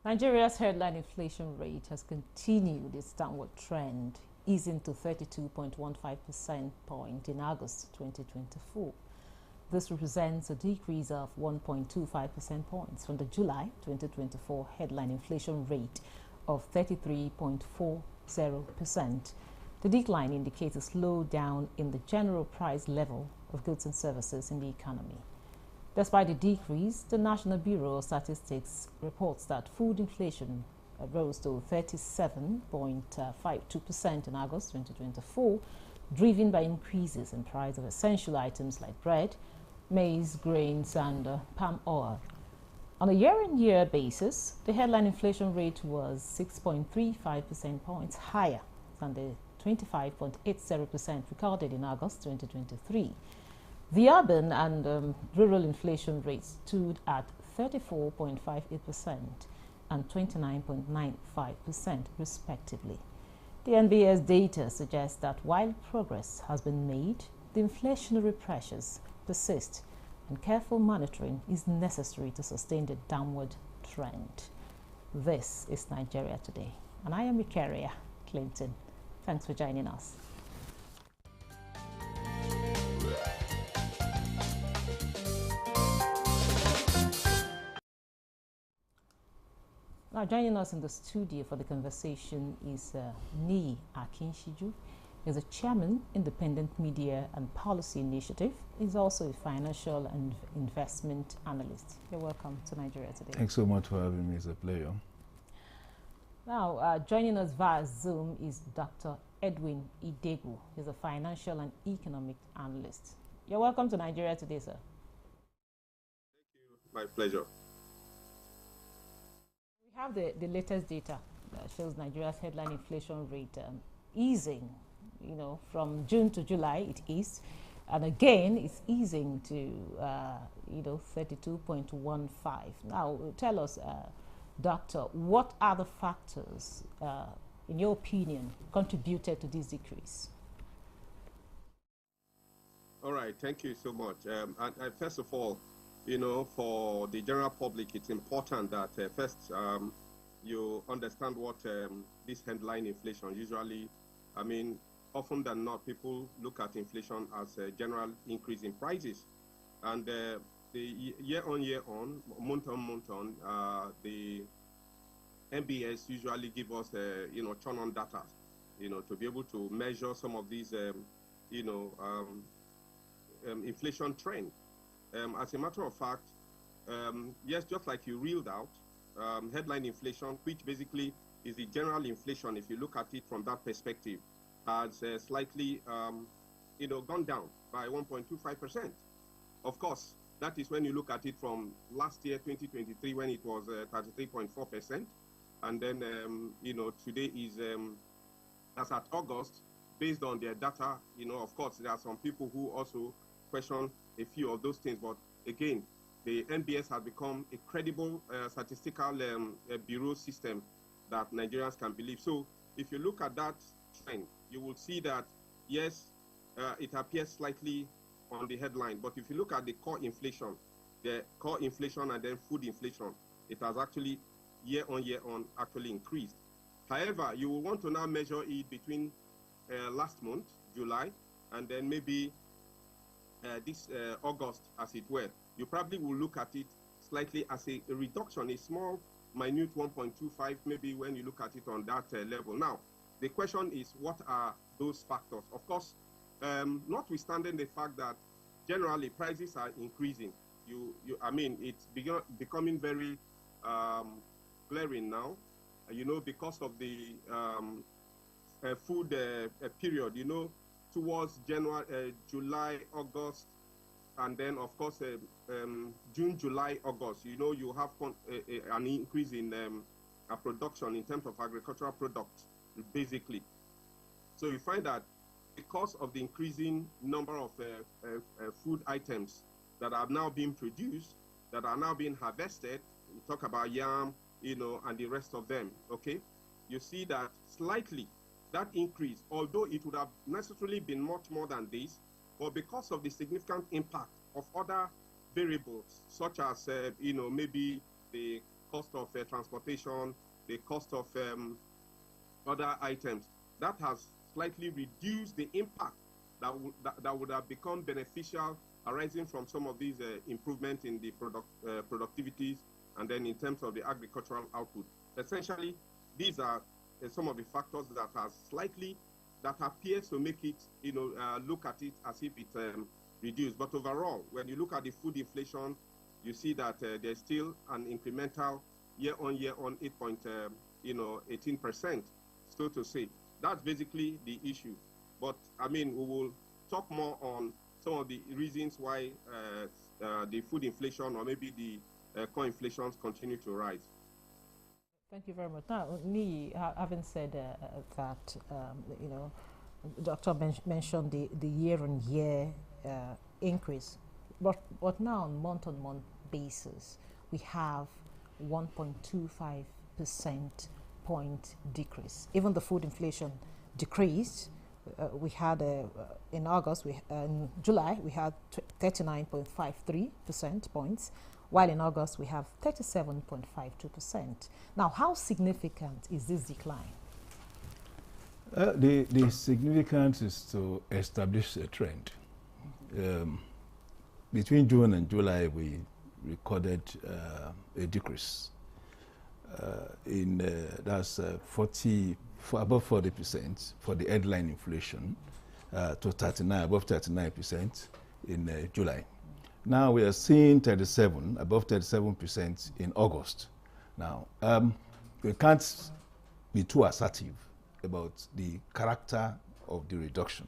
Nigeria's headline inflation rate has continued its downward trend, easing to 32.15% point in August 2024. This represents a decrease of 1.25% points from the July 2024 headline inflation rate of 33.40%. The decline indicates a slowdown in the general price level of goods and services in the economy. Despite the decrease, the National Bureau of Statistics reports that food inflation rose to 37.52% in August 2024, driven by increases in price of essential items like bread, maize, grains, and palm oil. On a year-on-year basis, the headline inflation rate was 6.35% points higher than the 25.80% recorded in August 2023. The urban and rural inflation rates stood at 34.58% and 29.95% respectively. The NBS data suggests that while progress has been made, the inflationary pressures persist and careful monitoring is necessary to sustain the downward trend. This is Nigeria Today, and I am Ikaria Clinton. Thanks for joining us. Now, joining us in the studio for the conversation is Nta News24. He's a chairman, Independent Media and Policy Initiative. He's also a financial and investment analyst. You're welcome to Nigeria Today. Thanks so much for having me. It's a pleasure. Now, joining us via Zoom is Dr. Edwin Idegu. He's a financial and economic analyst. You're welcome to Nigeria Today, sir. Thank you. My pleasure. We have the latest data that shows Nigeria's headline inflation rate easing. You know, from June to July, it is. And again, it's easing to, 32.15. Now, tell us, Doctor, what are the factors, in your opinion, contributed to this decrease? All right, thank you so much. And first of all, for the general public, it's important that first you understand what this headline inflation usually, often than not, people look at inflation as a general increase in prices. And the year on, month on, the MBS usually give us, turn on data, to be able to measure some of these, inflation trend. As a matter of fact, yes, just like you reeled out, headline inflation, which basically is the general inflation, if you look at it from that perspective, has slightly, gone down by 1.25%. Of course, that is when you look at it from last year, 2023, when it was 33.4%. And then, today is, as at August, based on their data, of course, there are some people who also question a few of those things. But again, the NBS has become a credible statistical bureau system that Nigerians can believe. So if you look at that trend, you will see that, yes, it appears slightly on the headline. But if you look at the core inflation and then food inflation, it has actually year on actually increased. However, you will want to now measure it between last month, July, and then maybe this August, as it were. You probably will look at it slightly as a reduction, a small, minute 1.25, maybe when you look at it on that level. Now, the question is, what are those factors? Of course, notwithstanding the fact that generally prices are increasing, it's becoming very glaring now, because of the food period, towards July, August, and then, of course, June, July, August, you have an increase in production in terms of agricultural products, basically. So you find that because of the increasing number of food items that are now being produced, that are now being harvested, we talk about yam, and the rest of them, okay? You see that slightly, that increase, although it would have necessarily been much more than this, but because of the significant impact of other variables, such as, maybe the cost of transportation, the cost of other items. That has slightly reduced the impact that would have become beneficial arising from some of these improvements in the productivities and then in terms of the agricultural output. Essentially, these are some of the factors that appears to make it, look at it as if it reduced. But overall, when you look at the food inflation, you see that there's still an incremental year-on-year on 18%, so to say. That's basically the issue. But, I mean, we will talk more on some of the reasons why the food inflation or maybe the core inflations continue to rise. Thank you very much. Now, having said that, Doctor mentioned the year-on-year increase, but now on month-on-month basis, we have 1.25% point decrease. Even the food inflation decreased. We had in August, in July, we had 39.53% points, while in August we have 37.52%. Now, how significant is this decline? The significance is to establish a trend. Between June and July, we recorded a decrease that's above 40% for the headline inflation, to above 39% in July. Now we are seeing above 37% in August. Now, we can't be too assertive about the character of the reduction,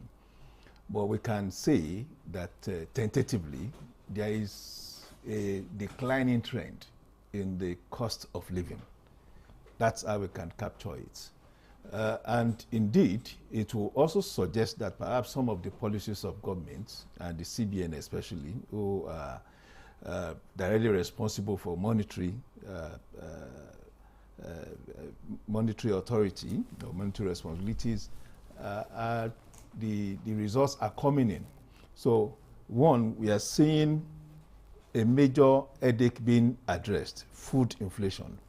but we can say that tentatively there is a declining trend in the cost of living. That's how we can capture it. And indeed, it will also suggest that perhaps some of the policies of government, and the CBN especially, who are directly responsible for monetary authority or monetary responsibilities, the results are coming in. So, one, we are seeing a major headache being addressed: food inflation.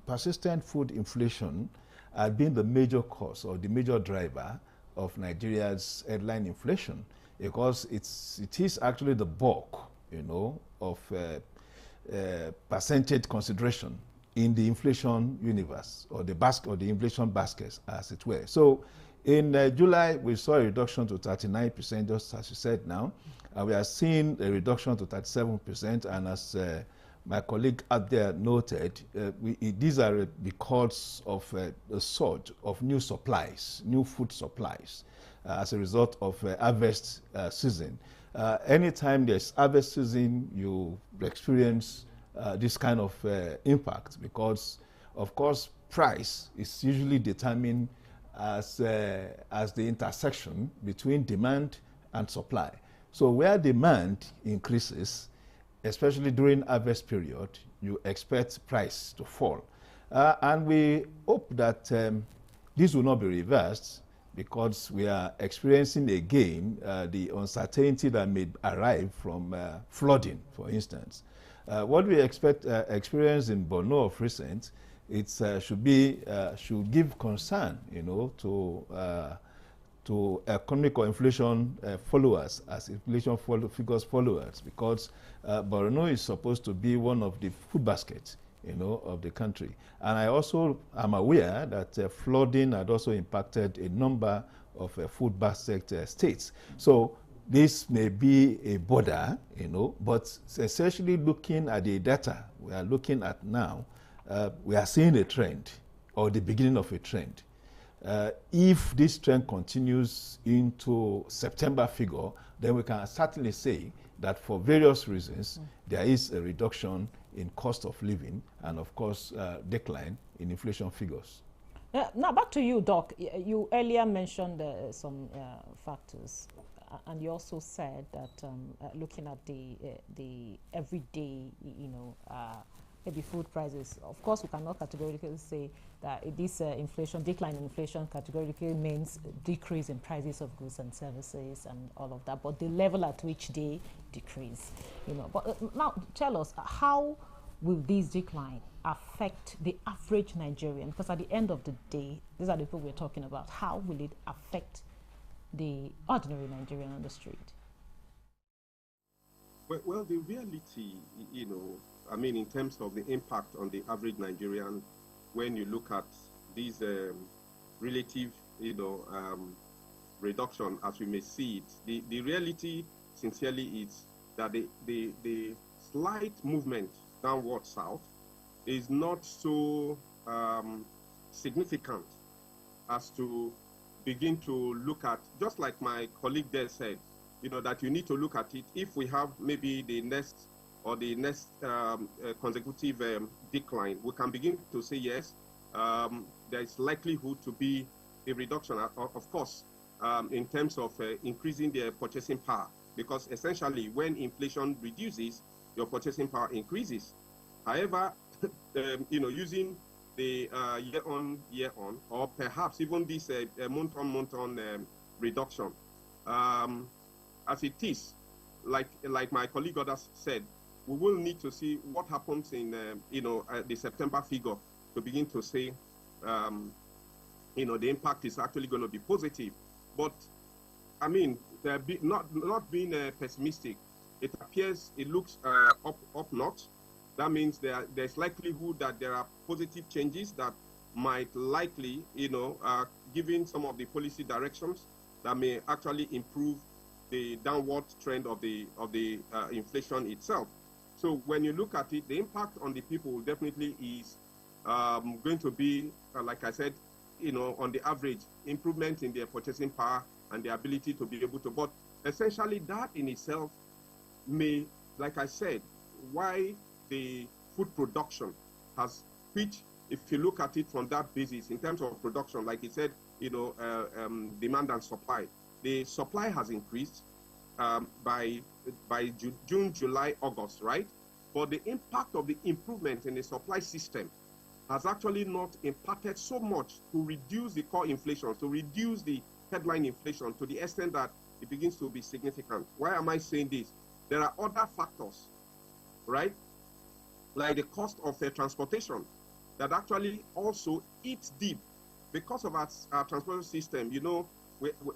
Persistent food inflation had been the major cause or the major driver of Nigeria's headline inflation, because it is actually the bulk, of percentage consideration in the inflation universe, or the basket, or the inflation baskets, as it were. So, in July, we saw a reduction to 39%, just as you said now. We are seeing a reduction to 37%, and as my colleague out there noted, these are because of a surge of new food supplies, as a result of harvest season. Anytime there's harvest season, you experience this kind of impact, because, of course, price is usually determined as the intersection between demand and supply. So where demand increases, especially during harvest period, you expect price to fall. And we hope that this will not be reversed, because we are experiencing again the uncertainty that may arrive from flooding, for instance. What we experience in Borno of recent, it should give concern, to economic or inflation followers, as inflation figures followers, because Borno is supposed to be one of the food baskets, of the country. And I also am aware that flooding had also impacted a number of food basket states. So this may be a border, but essentially looking at the data we are looking at now, we are seeing a trend, or the beginning of a trend. If this trend continues into September figure, then we can certainly say that for various reasons, there is a reduction in cost of living, and of course, decline in inflation figures. Now back to you, Doc. You earlier mentioned some factors, and you also said that looking at the everyday, maybe food prices. Of course, we cannot categorically say that this decline in inflation categorically means decrease in prices of goods and services and all of that, but the level at which they decrease, But now tell us, how will this decline affect the average Nigerian? Because at the end of the day, these are the people we're talking about. How will it affect the ordinary Nigerian on the street? Well, the reality, I mean, in terms of the impact on the average Nigerian, when you look at these relative, reduction as we may see it, the reality, sincerely, is that the slight movement downward south is not so significant as to begin to look at, just like my colleague there said, that you need to look at it. If we have maybe the next consecutive decline, we can begin to say, yes, there is likelihood to be a reduction, of course, in terms of increasing their purchasing power, because essentially when inflation reduces, your purchasing power increases. However, using the year-on-year-on, or perhaps even this month-on-month-on reduction, as it is, like my colleague others said, we will need to see what happens in the September figure to begin to say, the impact is actually going to be positive. But I mean, not being pessimistic, it appears, it looks up north. That means there's likelihood that there are positive changes that might likely, given some of the policy directions that may actually improve the downward trend of the inflation itself. So when you look at it, the impact on the people definitely is going to be, like I said, on the average, improvement in their purchasing power and the ability to be able to. But essentially, that in itself may, like I said, why the food production has, which, if you look at it from that basis, in terms of production, like he said, demand and supply, the supply has increased by June, July, August, right? But the impact of the improvement in the supply system has actually not impacted so much to reduce the core inflation, to reduce the headline inflation to the extent that it begins to be significant. Why am I saying this? There are other factors, right? Like the cost of transportation that actually also eats deep because of our transportation system.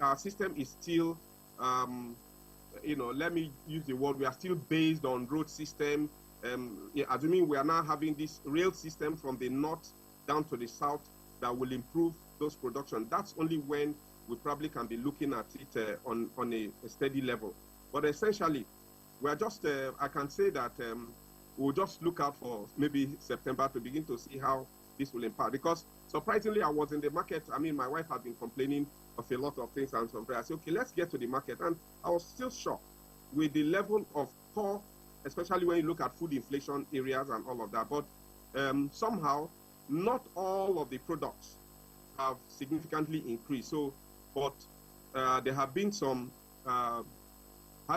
Our system is still, let me use the word, we are still based on road system. Assuming we are now having this rail system from the north down to the south that will improve those production. That's only when we probably can be looking at it on a steady level. But essentially, we are just, I can say that we'll just look out for maybe September to begin to see how this will impact. Because surprisingly, I was in the market. I mean, my wife had been complaining of a lot of things, and so I said, okay, let's get to the market. And I was still shocked with the level of core, especially when you look at food inflation areas and all of that. But somehow, not all of the products have significantly increased. So, but there have been some, how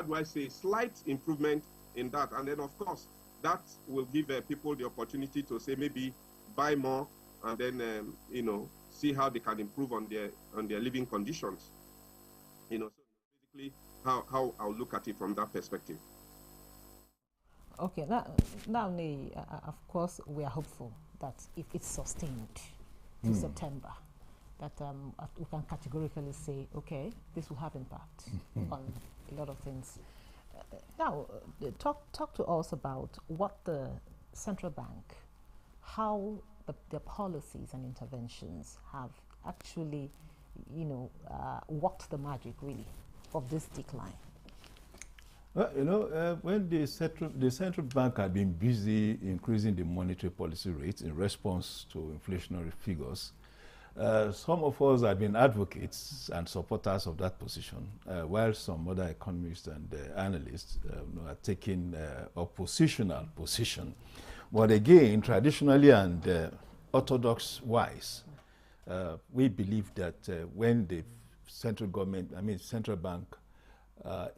do I say, slight improvement in that. And then, of course, that will give people the opportunity to say maybe buy more and then, see how they can improve on their living conditions. So basically how I'll look at it from that perspective. Okay, now, of course, we are hopeful that if it's sustained to September, that we can categorically say, okay, this will have impact on a lot of things. Now, talk to us about what the central bank, how the policies and interventions have actually, worked the magic really of this decline. Well, when the central bank had been busy increasing the monetary policy rate in response to inflationary figures, some of us have been advocates and supporters of that position, while some other economists and analysts are taking oppositional position. But again, traditionally and orthodox-wise, we believe that when the central bank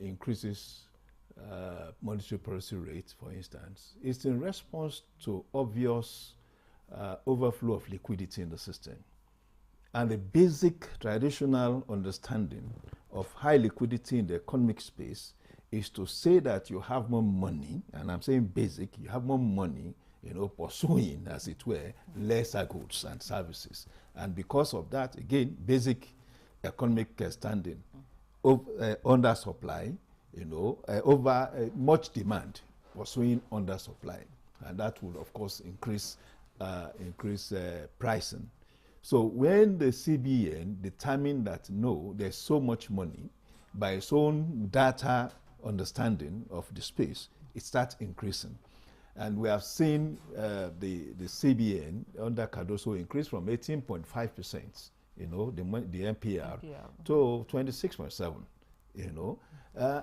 increases monetary policy rate, for instance, it's in response to obvious overflow of liquidity in the system. And the basic traditional understanding of high liquidity in the economic space is to say that you have more money, and I'm saying basic, you have more money pursuing, as it were, lesser goods and services. And because of that, again, basic economic standing, under supply, over much demand, pursuing under supply. And that will, of course, increase pricing. So when the CBN determined that, no, there's so much money, by its own data understanding of the space, it starts increasing. And we have seen the CBN under Cardoso increase from 18.5%, the MPR, to 26.7%,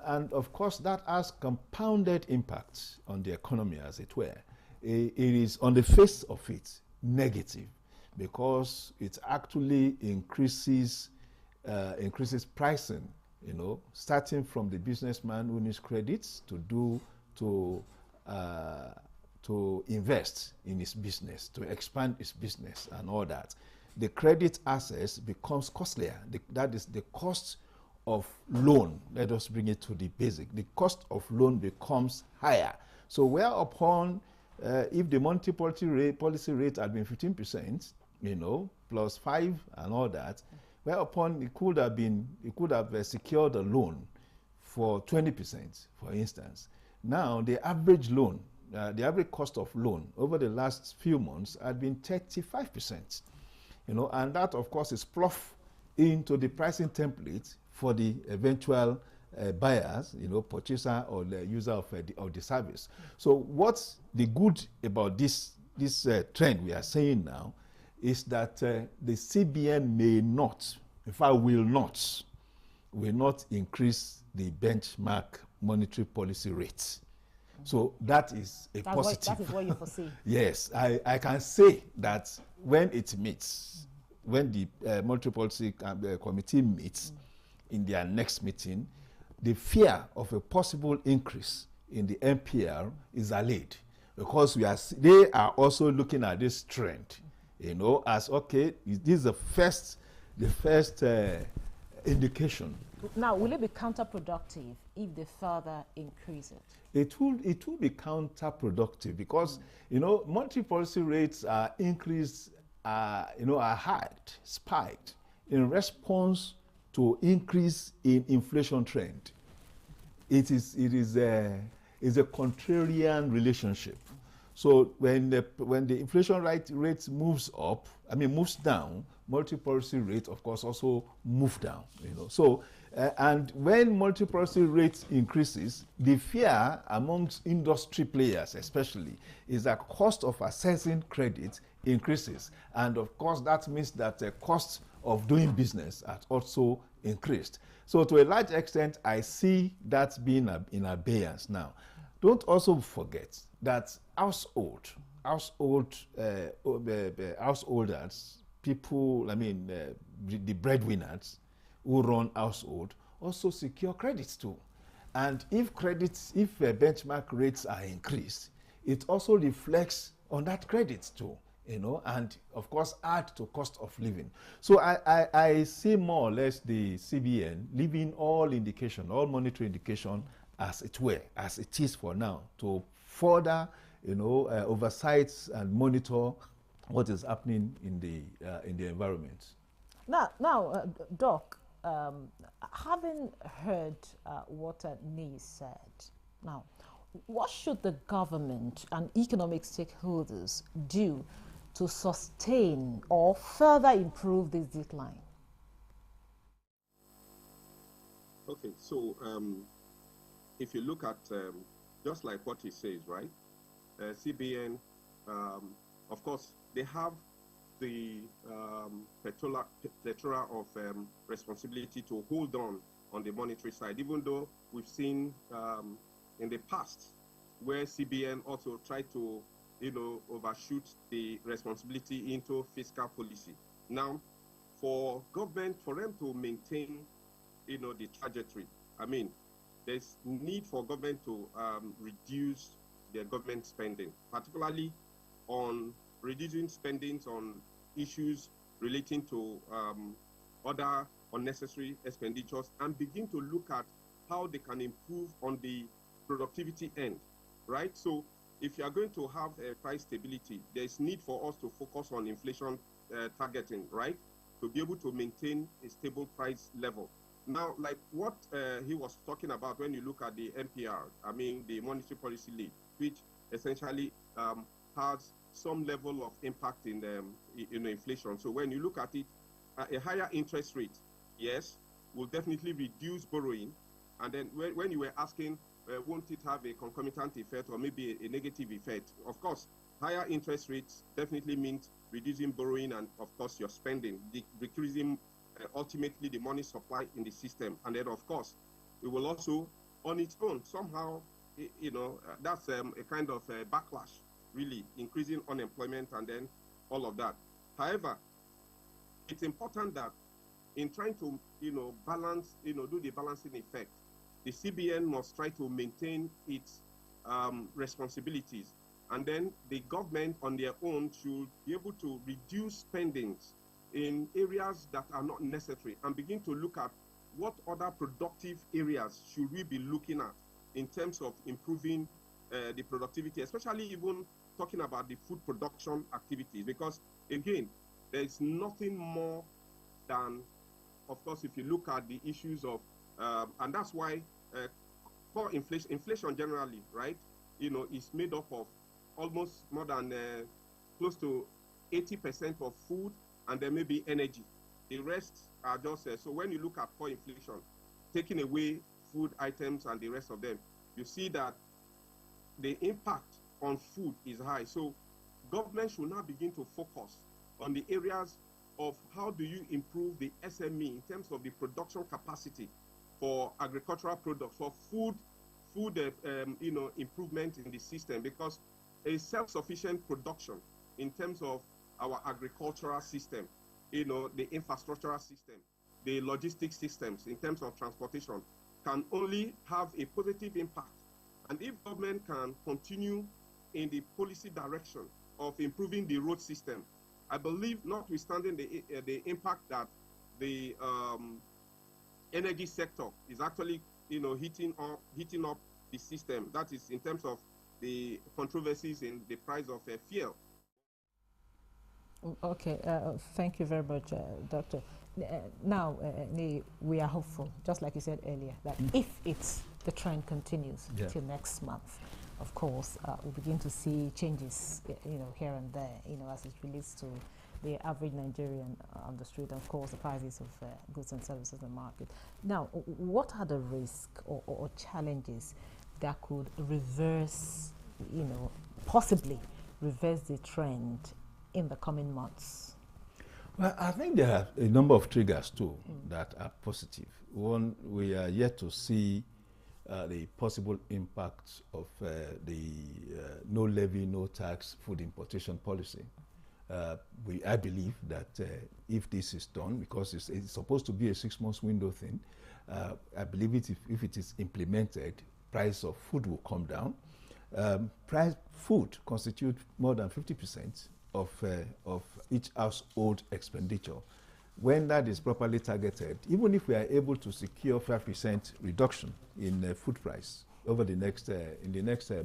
and of course that has compounded impacts on the economy, as it were. It is on the face of it negative, because it actually increases pricing, starting from the businessman who needs credits to invest in his business, to expand his business and all that. The credit access becomes costlier. That is the cost of loan. Let us bring it to the basic. The cost of loan becomes higher. So whereupon, if the monetary policy rate had been 15%, plus 5 and all that, whereupon it could have secured a loan for 20%, for instance. Now the average loan, the average cost of loan over the last few months had been 35%, and that of course is ploughed into the pricing template for the eventual buyers, purchaser or the user of the service. So what's the good about this trend we are saying now is that the CBN may not, in fact will not increase the benchmark monetary policy rates. So that is a positive. That is what you foresee. Yes, I can say that when it meets, when the monetary policy committee meets in their next meeting, the fear of a possible increase in the MPR is allayed, because they are also looking at this trend, as okay, this is the first indication. Now, will it be counterproductive if they further increase it? It will be counterproductive, because monetary policy rates are increased, are high, spiked in response to increase in inflation trend. It is a contrarian relationship. So when the inflation rate moves down, monetary policy rate, of course, also move down. So and when monetary policy rate increases, the fear amongst industry players, especially, is that cost of accessing credit increases, and of course that means that the cost of doing business has also increased. So to a large extent, I see that being in abeyance now. Don't also forget that householders, people, the breadwinners who run household, also secure credits too. And if benchmark rates are increased, it also reflects on that credit too, and of course add to cost of living. So I see more or less the CBN leaving all monetary indication as it were, as it is for now, to further oversight and monitor what is happening in the environment. Now, Doc, having heard what Nta said, now, what should the government and economic stakeholders do to sustain or further improve this decline? Okay, so if you look at just like what he says, right? CBN, of course, they have the plethora of responsibility to hold on the monetary side, even though we've seen in the past where CBN also tried to, overshoot the responsibility into fiscal policy. Now, for government, for them to maintain, the trajectory, there's need for government to reduce their government spending, particularly on reducing spendings on issues relating to other unnecessary expenditures, and begin to look at how they can improve on the productivity end, right? So if you are going to have price stability, there's need for us to focus on inflation targeting, right? To be able to maintain a stable price level. Now, like what he was talking about when you look at the MPR, I mean the monetary policy lead, which essentially has some level of impact in inflation. So when you look at it, a higher interest rate, yes, will definitely reduce borrowing. And then when you were asking, won't it have a concomitant effect or maybe a negative effect? Of course, higher interest rates definitely means reducing borrowing and, of course, your spending, decreasing ultimately the money supply in the system. And then, of course, it will also, on its own, somehow, that's a kind of backlash, really, increasing unemployment and then all of that. However, it's important that in trying to, balance, do the balancing effect, the CBN must try to maintain its responsibilities. And then the government on their own should be able to reduce spendings in areas that are not necessary and begin to look at what other productive areas should we be looking at in terms of improving the productivity, especially even talking about the food production activities. Because again, there's nothing more than, of course, if you look at the issues of, and that's why core inflation generally, right, is made up of almost more than close to 80% of food and then maybe energy. The rest are just, so when you look at core inflation, taking away food items and the rest of them, you see that the impact on food is high. So government should now begin to focus on the areas of how do you improve the SME in terms of the production capacity for agricultural products, for food improvement in the system, because a self-sufficient production in terms of our agricultural system, the infrastructural system, the logistics systems in terms of transportation can only have a positive impact. And if government can continue in the policy direction of improving the road system, I believe, notwithstanding the impact that the energy sector is actually, heating up the system. That is in terms of the controversies in the price of fuel. Okay, thank you very much, Doctor. Now, we are hopeful, just like you said earlier, that if the trend continues till next month, of course, we'll begin to see changes, here and there, as it relates to the average Nigerian on the street, and of course, the prices of goods and services in the market. Now, what are the risks or challenges that could reverse, possibly reverse the trend in the coming months? Well, I think there are a number of triggers too that are positive. One, we are yet to see the possible impact of the no levy, no tax food importation policy. I believe that if this is done, because it's supposed to be a 6-month window thing, I believe if it is implemented, price of food will come down. Food constitutes more than 50% of each household expenditure. When that is properly targeted, even if we are able to secure 5% reduction in food price over the next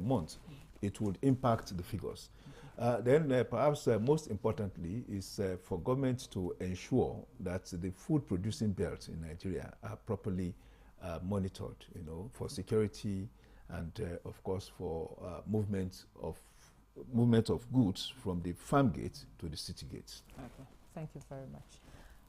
month, it would impact the figures. Then perhaps most importantly is for government to ensure that the food producing belts in Nigeria are properly monitored, for security and of course for movement of goods from the farm gate to the city gates. Okay, thank you very much.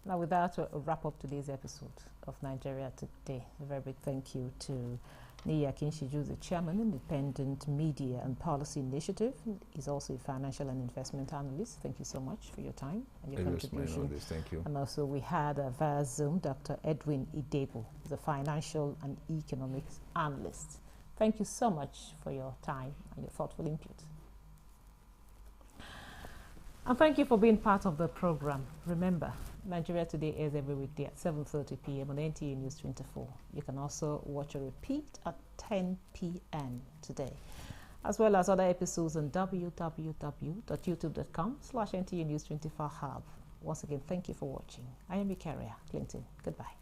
Now, with that, we'll wrap up today's episode of Nigeria Today. A very big thank you to Nta News24, the chairman, Independent Media and Policy Initiative. He's also a financial and investment analyst. Thank you so much for your time and your contribution. Thank you. And also, we had via Zoom Dr. Edwin Idebo, the financial and economics analyst. Thank you so much for your time and your thoughtful input. And thank you for being part of the program. Remember, Nigeria Today airs every weekday at 7:30 p.m. on Nta News24. You can also watch a repeat at 10 p.m. today, as well as other episodes on www.youtube.com/NTA News24 Hub. Once again, thank you for watching. I am your carrier, Clinton. Goodbye.